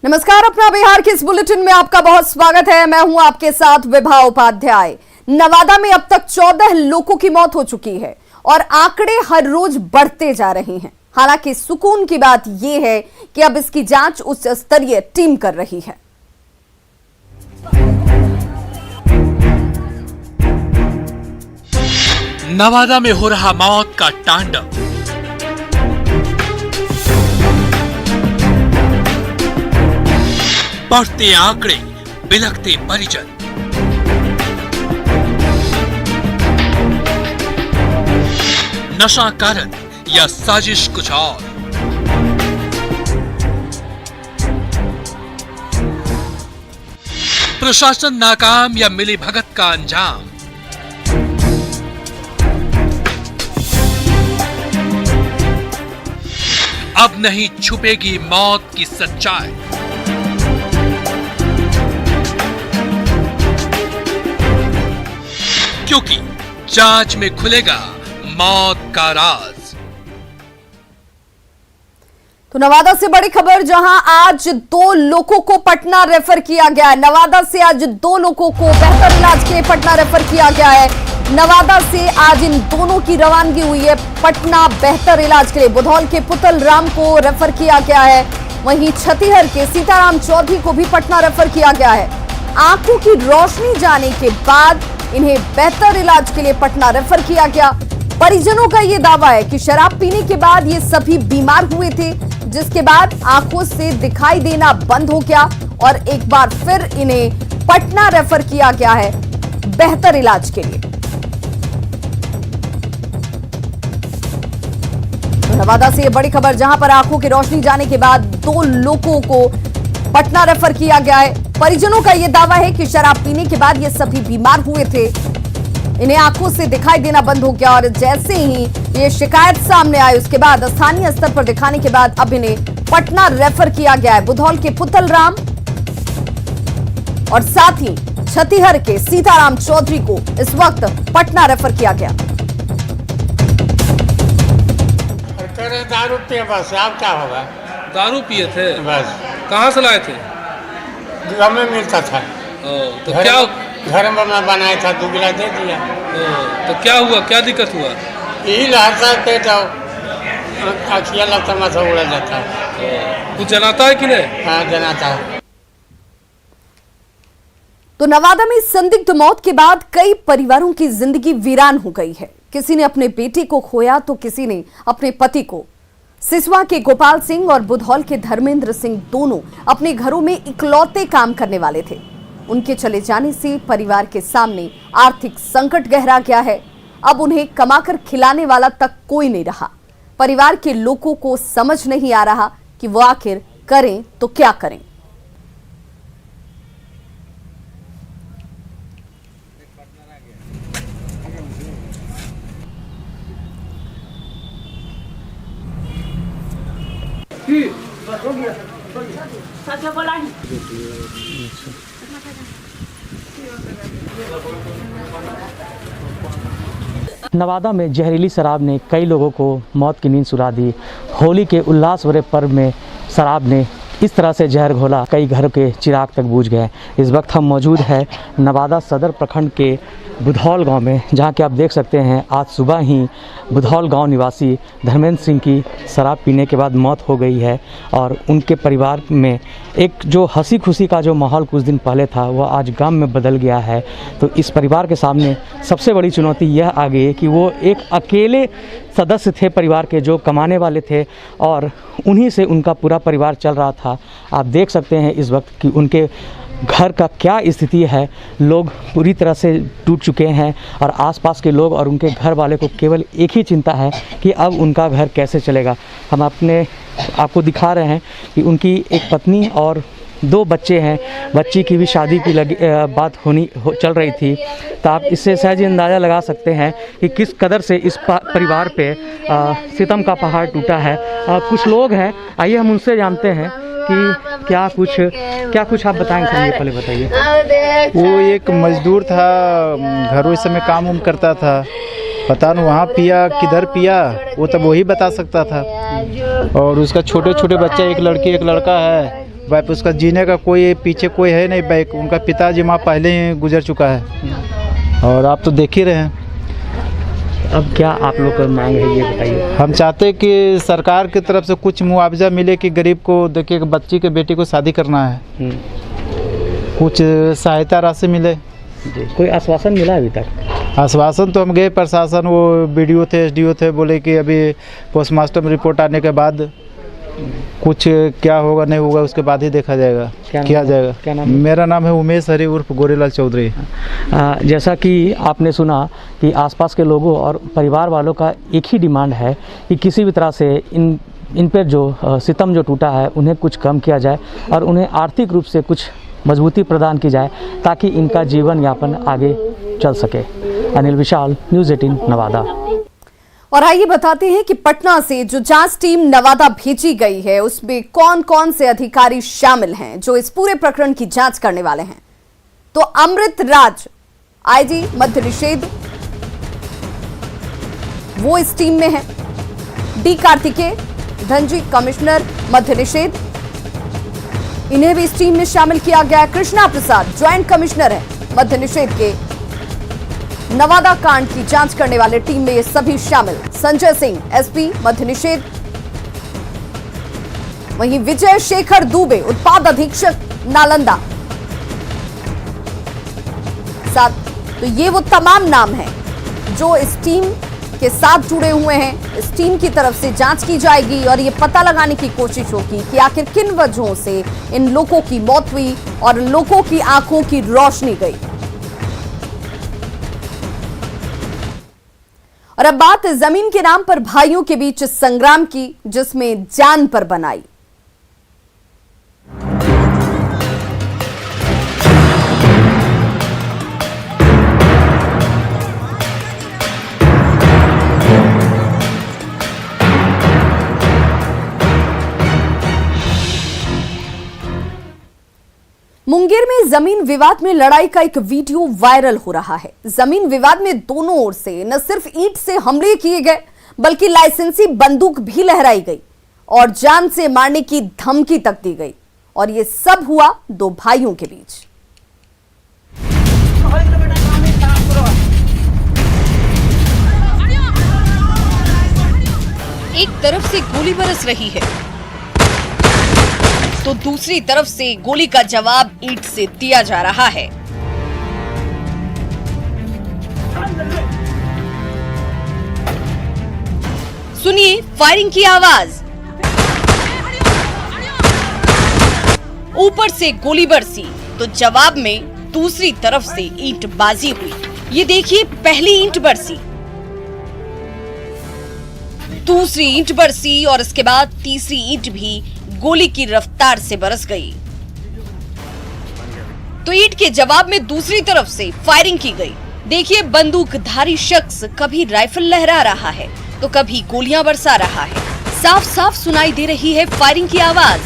नमस्कार, अपना बिहार के इस बुलेटिन में आपका बहुत स्वागत है। मैं हूं आपके साथ विभा उपाध्याय। नवादा में अब तक 14 लोगों की मौत हो चुकी है और आंकड़े हर रोज बढ़ते जा रहे हैं। हालांकि सुकून की बात यह है कि अब इसकी जांच उच्च स्तरीय टीम कर रही है। नवादा में हो रहा मौत का तांडव। बढ़ते आंकड़े, बिलखते परिजन। नशा कारण या साजिश कुछ और। प्रशासन नाकाम या मिलीभगत का अंजाम। अब नहीं छुपेगी मौत की सच्चाई। क्योंकि जांच में खुलेगा मौत का राज। तो नवादा से बड़ी खबर, जहां आज 2 लोगों को पटना रेफर किया गया है। नवादा से आज 2 लोगों को बेहतर इलाज के लिए पटना रेफर किया गया है। नवादा से आज इन दोनों की रवानगी हुई है पटना बेहतर इलाज के लिए। बुधौल के पुतल राम को रेफर किया गया है, वहीं छतीहर के सीताराम चौधरी को भी पटना रेफर किया गया है। आंखों की रोशनी जाने के बाद इन्हें बेहतर इलाज के लिए पटना रेफर किया गया। परिजनों का यह दावा है कि शराब पीने के बाद ये सभी बीमार हुए थे, जिसके बाद आंखों से दिखाई देना बंद हो गया और एक बार फिर इन्हें पटना रेफर किया गया है बेहतर इलाज के लिए। तो नवादा से ये बड़ी खबर, जहां पर आंखों की रोशनी जाने के बाद 2 लोगों को पटना रेफर किया गया है। परिजनों का यह दावा है कि शराब पीने के बाद ये सभी बीमार हुए थे, इन्हें आंखों से दिखाई देना बंद हो गया और जैसे ही ये शिकायत सामने आई उसके बाद स्थानीय स्तर पर दिखाने के बाद अब इन्हें पटना रेफर किया गया है। बुधौल के पुतल राम और साथ ही छतीहर के सीताराम चौधरी को इस वक्त पटना रेफर किया गया। दारू पिए बस, अब क्या होगा। दारू पिए थे बस। कहाँ से लाए थे? घर में मिलता था। तो क्या घर में मैं बनाया था, 2 गिलास दे दिया। तो क्या हुआ, क्या दिक्कत हुआ? यही लहरता पेट अखिया लगता, माथा उड़ा जाता। कुछ जनाता है कि नहीं? हाँ, जनाता है। तो नवादा में संदिग्ध मौत के बाद कई परिवारों की जिंदगी वीरान हो गई है। किसी ने अपने बेटे को खोया तो किसी ने अपने पति को। सिसवा के गोपाल सिंह और बुधौल के धर्मेंद्र सिंह दोनों अपने घरों में इकलौते काम करने वाले थे। उनके चले जाने से परिवार के सामने आर्थिक संकट गहरा गया है। अब उन्हें कमाकर खिलाने वाला तक कोई नहीं रहा। परिवार के लोगों को समझ नहीं आ रहा कि वो आखिर करें तो क्या करें। नवादा में जहरीली शराब ने कई लोगों को मौत की नींद सुला दी। होली के उल्लास भरे पर्व में शराब ने इस तरह से जहर घोला, कई घरों के चिराग तक बुझ गए। इस वक्त हम मौजूद हैं नवादा सदर प्रखंड के बुधौल गांव में, जहां कि आप देख सकते हैं आज सुबह ही बुधौल गांव निवासी धर्मेंद्र सिंह की शराब पीने के बाद मौत हो गई है और उनके परिवार में एक जो हंसी खुशी का जो माहौल कुछ दिन पहले था वह आज गम में बदल गया है। तो इस परिवार के सामने सबसे बड़ी चुनौती यह आ गई है कि वो एक अकेले सदस्य थे परिवार के, जो कमाने वाले थे और उन्हीं से उनका पूरा परिवार चल रहा था। आप देख सकते हैं इस वक्त कि उनके घर का क्या स्थिति है। लोग पूरी तरह से टूट चुके हैं और आसपास के लोग और उनके घर वाले को केवल एक ही चिंता है कि अब उनका घर कैसे चलेगा। हम आपको दिखा रहे हैं कि उनकी एक पत्नी और 2 बच्चे हैं। बच्ची की भी शादी की बात चल रही थी। तो आप इससे सहज ही अंदाज़ा लगा सकते हैं कि किस कदर से इस परिवार पे सितम का पहाड़ टूटा है। कुछ लोग हैं, आइए हम उनसे जानते हैं कि क्या कुछ आप बताएंगे सर, ये पहले बताइए। वो एक मजदूर था, घरों में काम उम करता था, पता नहीं वहाँ पिया किधर पिया, वो तब वही बता सकता था। और उसका छोटे छोटे बच्चे, एक लड़की एक लड़का है, बाप उसका जीने का कोई पीछे कोई है नहीं बैक। उनका पिताजी माँ पहले ही गुजर चुका है और आप तो देख ही रहे हैं। अब क्या आप लोग का मांग है, ये बताइए। हम चाहते हैं कि सरकार की तरफ से कुछ मुआवजा मिले कि गरीब को, देखिए बच्ची के बेटी को शादी करना है, कुछ सहायता राशि मिले। कोई आश्वासन मिला अभी तक? आश्वासन तो हम गए प्रशासन, वो BDO थे SDO थे, बोले कि अभी पोस्टमास्टर्म रिपोर्ट आने के बाद कुछ क्या होगा नहीं होगा उसके बाद ही देखा जाएगा, किया जाएगा। क्या नाम? मेरा नाम है उमेश हरी उर्फ गोरीलाल चौधरी। जैसा कि आपने सुना कि आसपास के लोगों और परिवार वालों का एक ही डिमांड है कि किसी भी तरह से इन पर जो सितम जो टूटा है उन्हें कुछ कम किया जाए और उन्हें आर्थिक रूप से कुछ मजबूती प्रदान की जाए ताकि इनका जीवन यापन आगे चल सके। अनिल विशाल, न्यूज़ 18 नवादा। और आइए बताते हैं कि पटना से जो जांच टीम नवादा भेजी गई है उसमें कौन कौन से अधिकारी शामिल हैं जो इस पूरे प्रकरण की जांच करने वाले हैं। तो अमृत राज IG मद्य निषेध वो इस टीम में है। D कार्तिकेय धनजी कमिश्नर मद्य निषेध, इन्हें भी इस टीम में शामिल किया गया है। कृष्णा प्रसाद ज्वाइंट कमिश्नर है मद्य निषेध के। नवादा कांड की जांच करने वाले टीम में ये सभी शामिल। संजय सिंह SP मद्य निषेध, वहीं विजय शेखर दुबे उत्पाद अधीक्षक नालंदा। साथ तो ये वो तमाम नाम हैं जो इस टीम के साथ जुड़े हुए हैं। इस टीम की तरफ से जांच की जाएगी और ये पता लगाने की कोशिश होगी कि आखिर किन वजहों से इन लोगों की मौत हुई और लोगों की आंखों की रोशनी गई। और अब बात जमीन के नाम पर भाइयों के बीच संग्राम की, जिसमें जान पर बनाई। मुंगेर में जमीन विवाद में लड़ाई का एक वीडियो वायरल हो रहा है। जमीन विवाद में दोनों ओर से न सिर्फ ईंट से हमले किए गए बल्कि लाइसेंसी बंदूक भी लहराई गई और जान से मारने की धमकी तक दी गई। और ये सब हुआ दो भाइयों के बीच। एक तरफ से गोली बरस रही है तो दूसरी तरफ से गोली का जवाब ईंट से दिया जा रहा है। सुनिए फायरिंग की आवाज, ऊपर से गोली बरसी तो जवाब में दूसरी तरफ से ईंट बाजी हुई। ये देखिए, पहली ईंट बरसी, दूसरी ईंट बरसी और इसके बाद तीसरी ईंट भी गोली की रफ्तार से बरस गई। तो ईंट के जवाब में दूसरी तरफ से फायरिंग की गई। देखिए, बंदूकधारी शख्स कभी राइफल लहरा रहा है तो कभी गोलियां बरसा रहा है। साफ साफ सुनाई दे रही है फायरिंग की आवाज।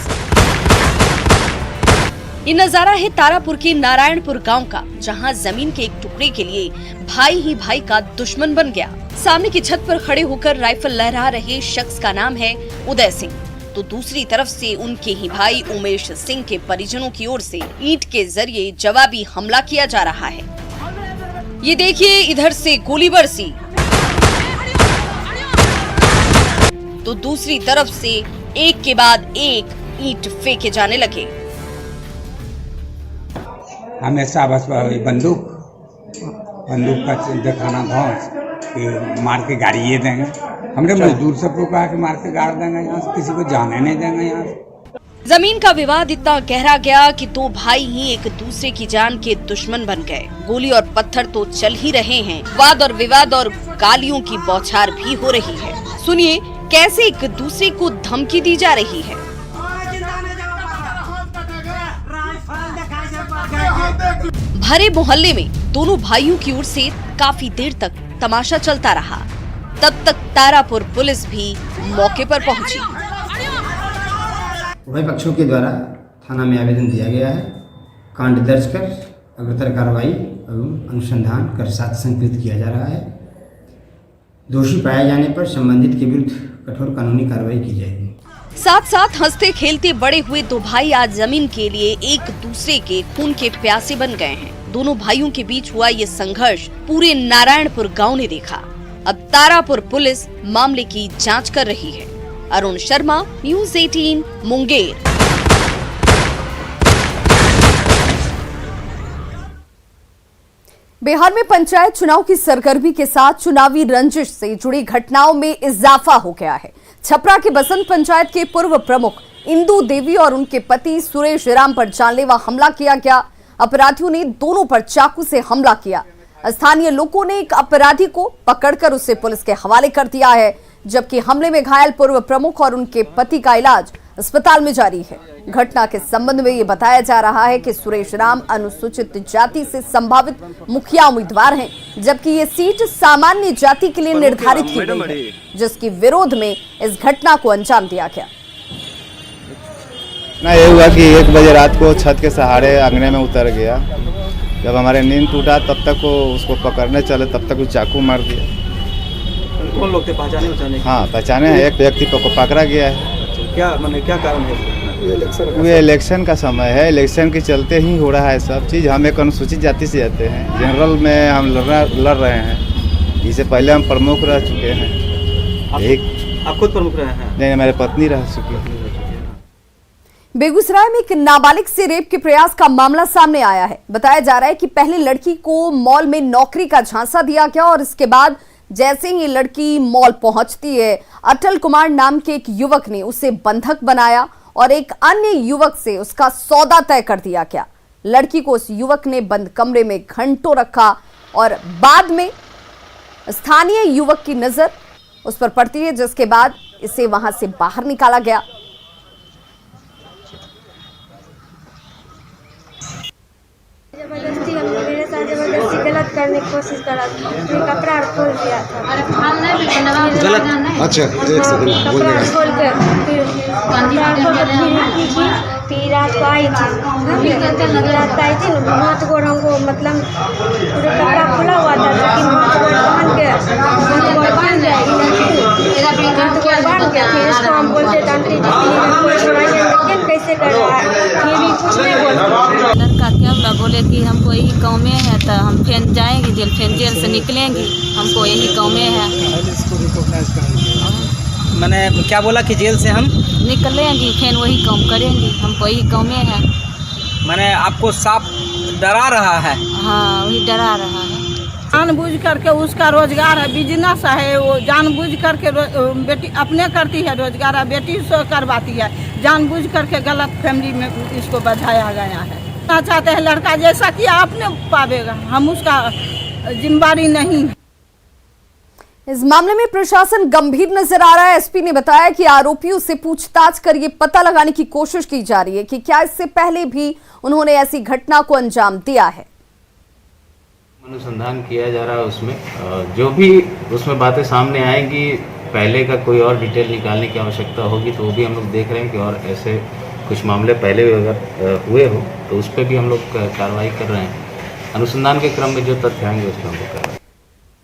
ये नजारा है तारापुर के नारायणपुर गांव का, जहां जमीन के एक टुकड़े के लिए भाई ही भाई का दुश्मन बन गया। सामने की छत पर खड़े होकर राइफल लहरा रहे शख्स का नाम है उदय सिंह, तो दूसरी तरफ से उनके ही भाई उमेश सिंह के परिजनों की ओर से ईंट के जरिए जवाबी हमला किया जा रहा है। ये देखिए, इधर से गोली बरसी तो दूसरी तरफ से एक के बाद एक ईंट फेंके जाने लगे। हमेशा बस बंदूक का दिखाना धौंस कि मार के गाड़ी ये देंगे। हमने मजदूर सबको कहा कि मार के गाड़ देंगे, यहाँ से किसी को जाने नहीं देंगे यहाँ से। जमीन का विवाद इतना गहरा गया कि दो भाई ही एक दूसरे की जान के दुश्मन बन गए। गोली और पत्थर तो चल ही रहे हैं, वाद और विवाद और गालियों की बौछार भी हो रही है। सुनिए कैसे एक दूसरे को धमकी दी जा रही है। भरे मोहल्ले में दोनों भाइयों की ओर से काफी देर तक तमाशा चलता रहा। तब तक तारापुर पुलिस भी मौके पर पहुंची। उभय पक्षों के द्वारा थाना में आवेदन दिया गया है। कांड दर्ज कर अग्रतर कार्रवाई एवं अनुसंधान कर साक्ष्य संकलित किया जा रहा है। दोषी पाए जाने पर संबंधित के विरुद्ध कठोर कानूनी कार्रवाई की जाएगी। साथ साथ हंसते खेलते बड़े हुए दो भाई आज जमीन के लिए एक दूसरे के खून के प्यासे बन गए हैं। दोनों भाइयों के बीच हुआ ये संघर्ष पूरे नारायणपुर गांव ने देखा। अब तारापुर पुलिस मामले की जांच कर रही है। अरुण शर्मा, न्यूज़ 18 मुंगेर। बिहार में पंचायत चुनाव की सरगर्मी के साथ चुनावी रंजिश से जुड़ी घटनाओं में इजाफा हो गया है। छपरा के बसंत पंचायत के पूर्व प्रमुख इंदू देवी और उनके पति सुरेश राम पर जानलेवा हमला किया गया। अपराधियों ने दोनों पर चाकू से हमला किया। स्थानीय लोगों ने एक अपराधी को पकड़कर उसे पुलिस के हवाले कर दिया है, जबकि हमले में घायल पूर्व प्रमुख और उनके पति का इलाज अस्पताल में जारी है। घटना के संबंध में ये बताया जा रहा है कि सुरेश राम अनुसूचित जाति से संभावित मुखिया उम्मीदवार हैं, जबकि ये सीट सामान्य जाति के लिए निर्धारित की गई है, जिसके विरोध में इस घटना को अंजाम दिया गया। ना ये हुआ कि 1 बजे रात को छत के सहारे आंगने में उतर गया। जब हमारे नींद टूटा तब तक वो उसको पकड़ने चले, तब तक वो चाकू मार दिया। कौन लोग थे, पहचाने? हाँ पहचाने हैं, एक व्यक्ति को पकड़ा गया है। क्या क्या कारण है? ये इलेक्शन का समय है, इलेक्शन के चलते ही हो रहा है सब चीज़। हम एक अनुसूचित जाति से आते हैं, जनरल में हम लड़ रहे हैं। इससे पहले हम प्रमुख रह चुके हैं। आप खुद प्रमुख रहे हैं? नहीं, मेरी पत्नी रह चुकी है। बेगूसराय में एक नाबालिग से रेप के प्रयास का मामला सामने आया है। बताया जा रहा है कि पहले लड़की को मॉल में नौकरी का झांसा दिया गया और इसके बाद जैसे ही लड़की मॉल पहुंचती है, अटल कुमार नाम के एक युवक ने उसे बंधक बनाया और एक अन्य युवक से उसका सौदा तय कर दिया गया। लड़की को उस युवक ने बंद कमरे में घंटों रखा और बाद में स्थानीय युवक की नजर उस पर पड़ती है, जिसके बाद इसे वहां से बाहर निकाला गया। जबरदस्ती मेरे साथ जबरदस्ती गलत करने की कोशिश करा, फिर कपड़ा खोल दिया था। गलत? अच्छा, एक सेकंड कपड़ा खोल के फिर रात को आई थी। रात आई थी ना, हाथ गोड़ हमको मतलब पूरे कपड़ा खुला हुआ था, लेकिन हाथ गोड़ बांध के हाथ गोड़ बांध के फिर इसको हम बोलते आंटी जी कैसे कर रहा है, फिर भी कुछ नहीं बोलते। लड़का क्या बोले कि हमको यही गाँव में है, तो हम फिर जाएंगे जेल, फिर जेल से निकलेंगे, हमको यही गाँव में है। मैंने क्या बोला कि जेल से हम निकलेंगे, फिर वही काम करेंगे, हमको यही गाँव में है। मैंने आपको साफ डरा रहा है? हाँ, वही डरा रहा है। जानबूझ करके उसका रोजगार है, बिजनेस है, वो जानबूझ करके बेटी अपने करती है रोजगार, है बेटी से करवाती है। जानबूझ करके गलत फैमिली में इसको बधाया गया है। चाहते हैं लड़का जैसा कि आपने पावेगा, हम उसका जिम्मेदारी नहीं है। इस मामले में प्रशासन गंभीर नजर आ रहा है। एसपी ने बताया कि आरोपियों से पूछताछ कर ये पता लगाने की कोशिश की जा रही है कि क्या इससे पहले भी उन्होंने ऐसी घटना को अंजाम दिया है। अनुसंधान किया जा रहा है, उसमें जो भी उसमें बातें सामने आएंगी, पहले का कोई और डिटेल निकालने की आवश्यकता होगी तो वो भी हम लोग देख रहे हैं कि और ऐसे कुछ मामले पहले भी अगर हुए हो तो उस पर भी हम लोग कार्रवाई कर रहे हैं। अनुसंधान के क्रम में जो तथ्य आएंगे उस पर हम लोग कर रहे हैं।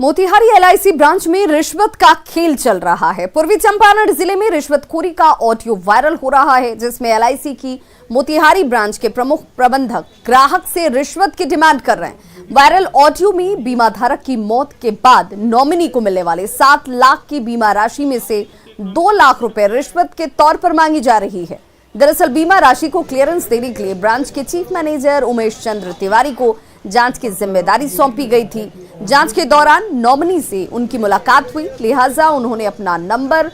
मोतिहारी एलआईसी ब्रांच में रिश्वत का खेल चल रहा है। पूर्वी चंपारण जिले में रिश्वतखोरी का ऑडियो वायरल हो रहा है, जिसमें एलआईसी की मोतिहारी ब्रांच के प्रमुख प्रबंधक ग्राहक से रिश्वत की डिमांड कर रहे हैं। वायरल ऑडियो में बीमा धारक की मौत के बाद नॉमिनी को मिलने वाले 7 लाख की बीमा राशि में से 2 लाख रुपए रिश्वत के तौर पर मांगी जा रही है। दरअसल बीमा राशि को क्लियरेंस देने के लिए ब्रांच के चीफ मैनेजर उमेश चंद्र तिवारी को जांच की जिम्मेदारी सौंपी गई थी। जांच के दौरान नॉमिनी से उनकी मुलाकात हुई, लिहाजा उन्होंने अपना नंबर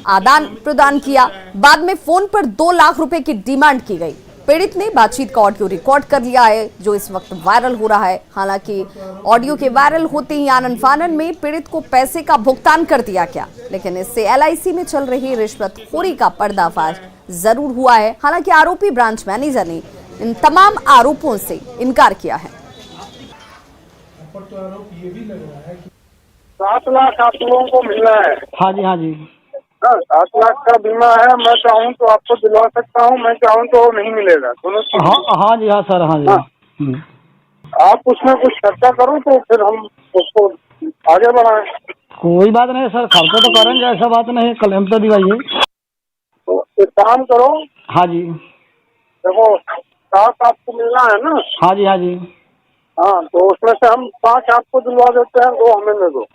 आदान प्रदान किया। बाद में फोन पर 2 लाख रुपए की डिमांड की गई। पीड़ित ने बातचीत का ऑडियो रिकॉर्ड कर लिया है, जो इस वक्त वायरल हो रहा है। हालांकि ऑडियो के वायरल होते ही आनन फानन में पीड़ित को पैसे का भुगतान कर दिया गया, लेकिन इससे एलआईसी में चल रही रिश्वतखोरी का पर्दाफाश जरूर हुआ है। हालांकि आरोपी ब्रांच मैनेजर ने इन तमाम आरोपों से इनकार किया है। 7 लाख आप लोगों को मिलना है। हाँ जी, हाँ जी। 7 लाख का बीमा है। मैं चाहूँ तो आपको दिलवा सकता हूँ, मैं चाहूँ तो नहीं मिलेगा। दोनों हाँ जी, हाँ सर, हाँ जी। आप उसमें कुछ खर्चा करो तो फिर हम उसको आगे बढ़ाएं। कोई बात नहीं सर, खर्चा तो करेंगे, ऐसा बात नहीं, क्लेम तो दिवाइए। तो एक काम करो। हाँ जी। देखो 7 आपको मिलना है ना? हाँ जी, हाँ जी। हाँ, तो उसमें से हम 5 आपको दिलवा देते हैं, 2 हमें दे दो।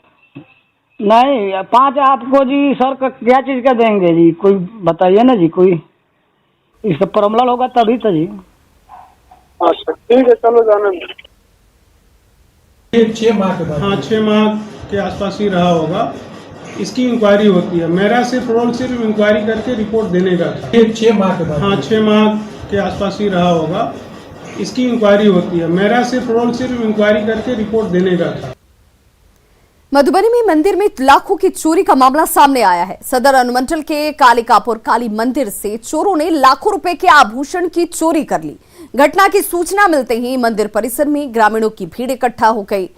नहीं 5 आपको जी सर का क्या चीज़ का देंगे जी, कोई बताइए ना जी, कोई इसका प्रॉब्लम होगा तभी तो जी। अच्छा ठीक है, चलो जाने दो। 6 माह के बाद, हाँ 6 माह के आसपास ही रहा होगा। इसकी इंक्वायरी होती है, मेरा सिर्फ रोल सिर्फ इंक्वायरी करके रिपोर्ट देने का था। 6 माह के बाद, हाँ 6 माह के आसपास ही रहा होगा। इसकी इंक्वायरी होती है, मेरा सिर्फ रोल सिर्फ इंक्वायरी करके रिपोर्ट देने का था। मधुबनी में मंदिर में लाखों की चोरी का मामला सामने आया है। सदर अनुमंडल के कालिकापुर काली मंदिर से चोरों ने लाखों रुपए के आभूषण की चोरी कर ली। घटना की सूचना मिलते ही मंदिर परिसर में ग्रामीणों की भीड़ इकट्ठा हो गई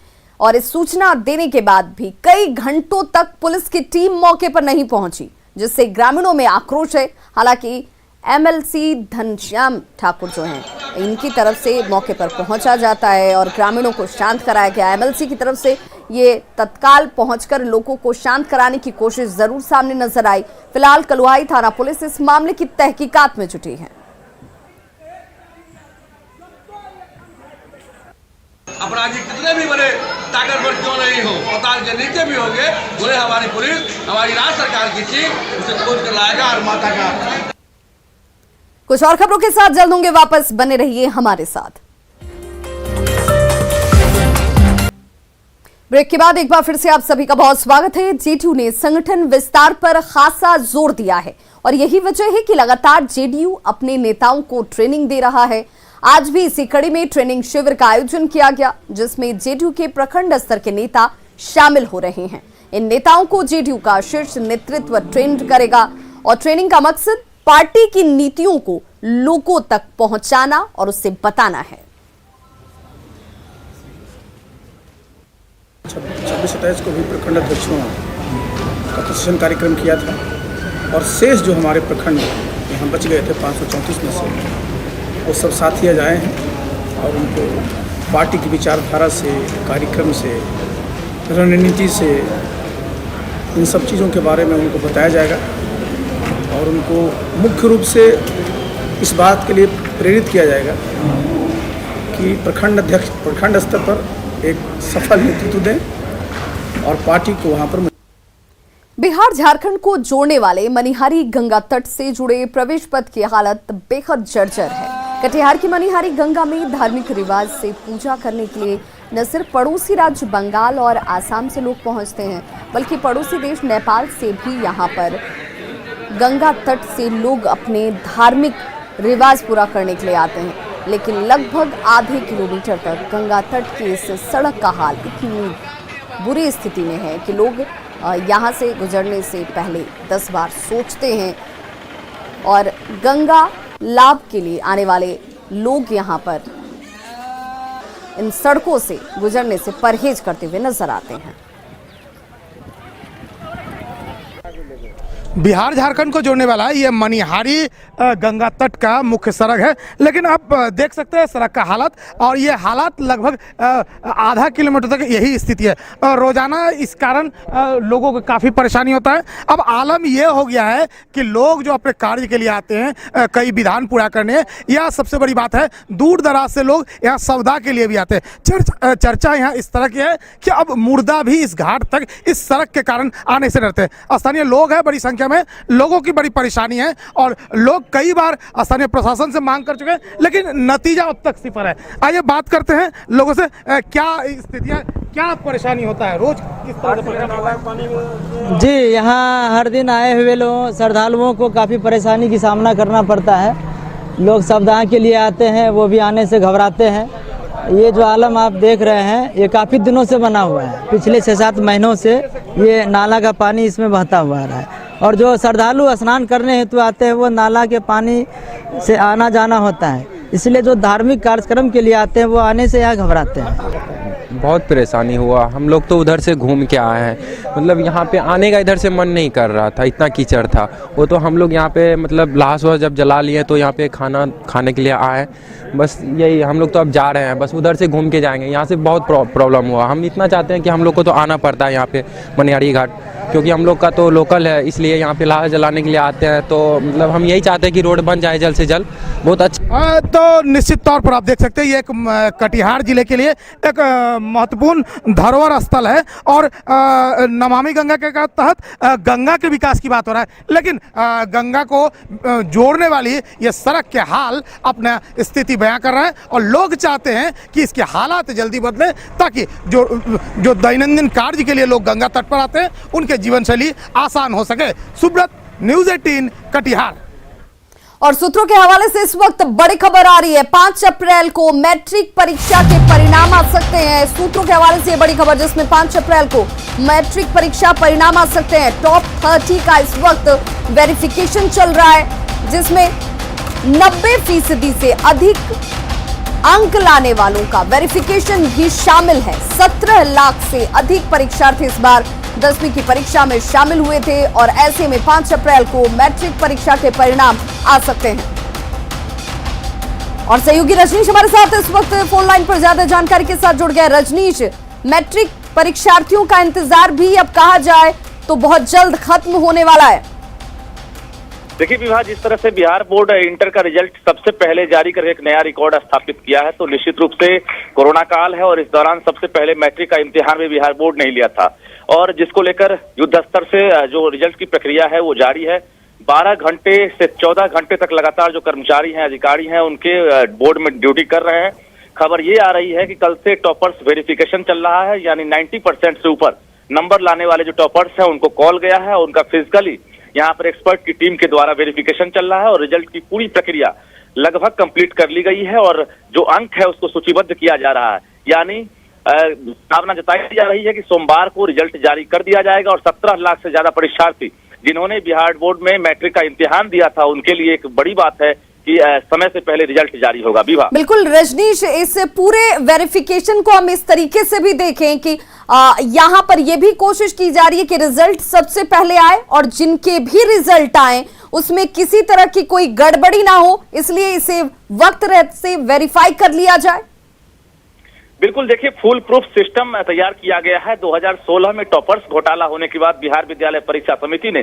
और इस सूचना देने के बाद भी कई घंटों तक पुलिस की टीम मौके पर नहीं पहुंची, जिससे ग्रामीणों में आक्रोश है। हालांकि एमएलसी घनश्याम ठाकुर जो हैं, इनकी तरफ से मौके पर पहुंचा जाता है और ग्रामीणों को शांत कराया गया। एमएलसी की तरफ से ये तत्काल पहुंचकर लोगों को शांत कराने की कोशिश जरूर सामने नजर आई। फिलहाल कलुआई थाना पुलिस इस मामले की तहकीकात में जुटी है। अपराधी कितने भी बड़े ताकतवर क्यों नहीं हो, पताल के नीचे भी होंगे, बोले हमारी पुलिस, हमारी राज्य सरकार की टीम उसे खोज कर लाएगा और माता का। कुछ और खबरों के साथ जल्द होंगे वापस, बने रहिए हमारे साथ। ब्रेक के बाद एक बार फिर से आप सभी का बहुत स्वागत है। जेडीयू ने संगठन विस्तार पर खासा जोर दिया है और यही वजह है कि लगातार जेडीयू अपने नेताओं को ट्रेनिंग दे रहा है। आज भी इसी कड़ी में ट्रेनिंग शिविर का आयोजन किया गया, जिसमें जेडीयू के प्रखंड स्तर के नेता शामिल हो रहे हैं। इन नेताओं को जेडीयू का शीर्ष नेतृत्व ट्रेन करेगा और ट्रेनिंग का मकसद पार्टी की नीतियों को लोगों तक पहुंचाना और उससे बताना है। 26-27 को भी प्रखंड अध्यक्षों का प्रशिक्षण कार्यक्रम किया था और शेष जो हमारे प्रखंड यहाँ बच गए थे 534 में से, वो सब साथी आज आए हैं और उनको पार्टी की विचारधारा से, कार्यक्रम से, रणनीति से, इन सब चीज़ों के बारे में उनको बताया जाएगा और उनको मुख्य रूप से इस बात के लिए प्रेरित किया जाएगा कि प्रखंड अध्यक्ष प्रखंड स्तर पर एक सफल नेतृत्व दें और पार्टी को वहाँ पर। बिहार झारखंड को जोड़ने वाले मनिहारी गंगा तट से जुड़े प्रवेश पथ की हालत बेहद जर्जर है। कटिहार की मनिहारी गंगा में धार्मिक रिवाज से पूजा करने के लिए न सिर्फ पड़ोसी राज्य बंगाल और आसाम से लोग पहुंचते हैं, बल्कि पड़ोसी देश नेपाल से भी यहां पर गंगा तट से लोग अपने धार्मिक रिवाज पूरा करने के लिए आते हैं। लेकिन लगभग आधे किलोमीटर तक गंगा तट की इस सड़क का हाल इतनी बुरी स्थिति में है कि लोग यहाँ से गुजरने से पहले 10 बार सोचते हैं और गंगा लाभ के लिए आने वाले लोग यहाँ पर इन सड़कों से गुजरने से परहेज करते हुए नजर आते हैं। बिहार झारखंड को जोड़ने वाला ये मनिहारी गंगा तट का मुख्य सड़क है, लेकिन आप देख सकते हैं सड़क का हालत, और ये हालात लगभग आधा किलोमीटर तक यही स्थिति है। रोजाना इस कारण लोगों को काफ़ी परेशानी होता है। अब आलम ये हो गया है कि लोग जो अपने कार्य के लिए आते हैं, कई विधान पूरा करने, या सबसे बड़ी बात है दूर दराज से लोग यहाँ सौदा के लिए भी आते हैं। चर्चा यहाँ इस तरह की है कि अब मुर्दा भी इस घाट तक इस सड़क के कारण आने से डरते हैं। स्थानीय लोग हैं, बड़ी संख्या में लोगों की बड़ी परेशानी है और लोग कई बार स्थानीय प्रशासन से मांग कर चुके हैं, लेकिन नतीजा अब तक सिफर है। आइए बात करते हैं लोगों से, क्या स्थितियां, क्या परेशानी होता है, रोज किस तरह से परेशानी? जी, यहाँ हर दिन आए हुए लोगों श्रद्धालुओं को काफ़ी परेशानी की सामना करना पड़ता है। लोग सप्ताह के लिए आते हैं, वो भी आने से घबराते हैं। ये जो आलम आप देख रहे हैं ये काफ़ी दिनों से बना हुआ है, पिछले 6-7 महीनों से ये नाला का पानी इसमें बहता हुआ आ रहा है, और जो श्रद्धालु स्नान करने हेतु आते हैं वो नाला के पानी से आना जाना होता है। इसलिए जो धार्मिक कार्यक्रम के लिए आते हैं वो आने से यहाँ घबराते हैं। बहुत परेशानी हुआ। हम लोग तो उधर से घूम के आए हैं, मतलब यहाँ पे आने का इधर से मन नहीं कर रहा था, इतना कीचड़ था। वो तो हम लोग यहाँ पे मतलब लाश वाश जब जला लिए तो यहाँ पे खाना खाने के लिए आए, बस यही। हम लोग तो अब जा रहे हैं, बस उधर से घूम के जाएंगे। यहाँ से बहुत प्रॉब्लम हुआ। हम इतना चाहते हैं कि हम लोग को तो आना पड़ता है यहाँ पे मनिहारी घाट, क्योंकि हम लोग का तो लोकल है, इसलिए यहाँ पे लाश जलाने के लिए आते हैं। तो मतलब हम यही चाहते हैं कि रोड बन जाए जल्द से जल्द, बहुत अच्छा। तो निश्चित तौर पर आप देख सकते हैं ये एक कटिहार जिले के लिए एक महत्वपूर्ण धरोहर स्थल है और नमामि गंगा के तहत गंगा के विकास की बात हो रहा है, लेकिन गंगा को जोड़ने वाली ये सड़क के हाल अपना स्थिति बयां कर रहा है और लोग चाहते हैं कि इसके हालात जल्दी बदलें, ताकि जो दैनंदिन कार्य के लिए लोग गंगा तट पर आते हैं उनके जीवन शैली आसान हो सके। सुब्रत, न्यूज़ 18 कटिहार। और सूत्रों के हवाले से इस वक्त बड़ी खबर आ रही है, 5 अप्रैल को मैट्रिक परीक्षा के परिणाम आ सकते हैं। सूत्रों के हवाले से बड़ी खबर, जिसमें 5 अप्रैल को मैट्रिक परीक्षा परिणाम आ सकते हैं। टॉप 30 का इस वक्त वेरिफिकेशन चल रहा है, जिसमें 90% से अधिक अंक लाने वालों का वेरिफिकेशन भी शामिल है। 17 लाख से अधिक परीक्षार्थी इस बार 10वीं की परीक्षा में शामिल हुए थे और ऐसे में 5 अप्रैल को मैट्रिक परीक्षा के परिणाम आ सकते हैं। और सहयोगी रजनीश हमारे साथ इस वक्त फोन लाइन पर ज्यादा जानकारी के साथ जुड़ गए। रजनीश, मैट्रिक परीक्षार्थियों का इंतजार भी अब कहा जाए तो बहुत जल्द खत्म होने वाला है। देखिए विवाह, जिस तरह से बिहार बोर्ड इंटर का रिजल्ट सबसे पहले जारी कर एक नया रिकॉर्ड स्थापित किया है, तो निश्चित रूप से कोरोना काल है और इस दौरान सबसे पहले मैट्रिक का इम्तिहान भी बिहार बोर्ड नहीं लिया था, और जिसको लेकर युद्ध स्तर से जो रिजल्ट की प्रक्रिया है वो जारी है। 12 घंटे से 14 घंटे तक लगातार जो कर्मचारी हैं, अधिकारी हैं, उनके बोर्ड में ड्यूटी कर रहे हैं। खबर ये आ रही है कि कल से टॉपर्स वेरिफिकेशन चल रहा है, यानी 90% से ऊपर नंबर लाने वाले जो टॉपर्स हैं उनको कॉल गया है, उनका फिजिकली यहाँ पर एक्सपर्ट की टीम के द्वारा वेरिफिकेशन चल रहा है और रिजल्ट की पूरी प्रक्रिया लगभग कंप्लीट कर ली गई है और जो अंक है उसको सूचीबद्ध किया जा रहा है। यानी भावना जताई जा रही है कि सोमवार को रिजल्ट जारी कर दिया जाएगा और 17 लाख से ज्यादा परीक्षार्थी जिन्होंने बिहार बोर्ड में मैट्रिक का इम्तिहान दिया था उनके लिए एक बड़ी बात है कि समय से पहले रिजल्ट जारी होगा। विभा, बिल्कुल रजनीश, इस पूरे वेरिफिकेशन को हम इस तरीके से भी देखें कि यहाँ पर यह भी कोशिश की जा रही है कि रिजल्ट सबसे पहले आए और जिनके भी रिजल्ट आए उसमें किसी तरह की कोई गड़बड़ी ना हो, इसलिए इसे वक्त रहते से वेरीफाई कर लिया जाए। बिल्कुल, देखिए फुल प्रूफ सिस्टम तैयार किया गया है। 2016 में टॉपर्स घोटाला होने के बाद बिहार विद्यालय परीक्षा समिति ने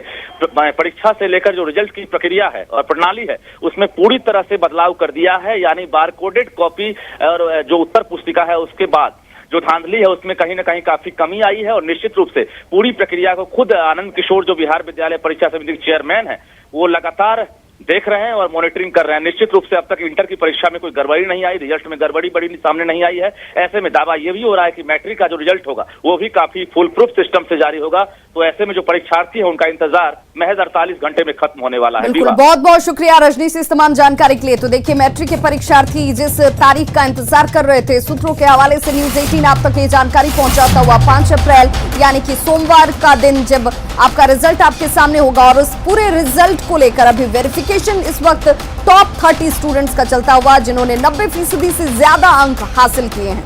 परीक्षा से लेकर जो रिजल्ट की प्रक्रिया है और प्रणाली है उसमें पूरी तरह से बदलाव कर दिया है। यानी बारकोडेड कॉपी और जो उत्तर पुस्तिका है उसके बाद जो धांधली है उसमें कहीं ना कहीं काफी कमी आई है और निश्चित रूप से पूरी प्रक्रिया को खुद आनंद किशोर जो बिहार विद्यालय परीक्षा समिति के चेयरमैन है वो लगातार देख रहे हैं और मॉनिटरिंग कर रहे हैं। निश्चित रूप से अब तक इंटर की परीक्षा में कोई गड़बड़ी नहीं आई, रिजल्ट में गड़बड़ी बड़ी सामने नहीं आई है। ऐसे में दावा ये भी हो रहा है कि मैट्रिक का जो रिजल्ट होगा वो भी काफी फुल प्रूफ सिस्टम से जारी होगा। तो ऐसे में जो परीक्षार्थी है उनका इंतजार महज 48 घंटे में खत्म होने वाला है। बहुत बहुत शुक्रिया रजनीश इस तमाम जानकारी के लिए। तो देखिए, मैट्रिक के परीक्षार्थी जिस तारीख का इंतजार कर रहे थे, सूत्रों के हवाले से न्यूज़ 18 आप तक ये जानकारी पहुंचाता हुआ 5 अप्रैल यानी कि सोमवार का दिन जब आपका रिजल्ट आपके सामने होगा और उस पूरे रिजल्ट को लेकर अभी वेरिफिकेशन इस वक्त टॉप 30 स्टूडेंट्स का चलता हुआ जिन्होंने 90% से ज्यादा अंक हासिल किए हैं।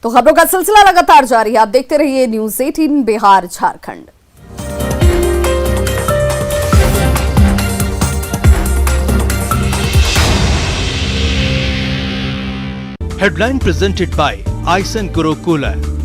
तो खबरों का सिलसिला लगातार जारी है, आप देखते रहिए news 18 Bihar Jharkhand. Headline presented by Aisen Gurukula.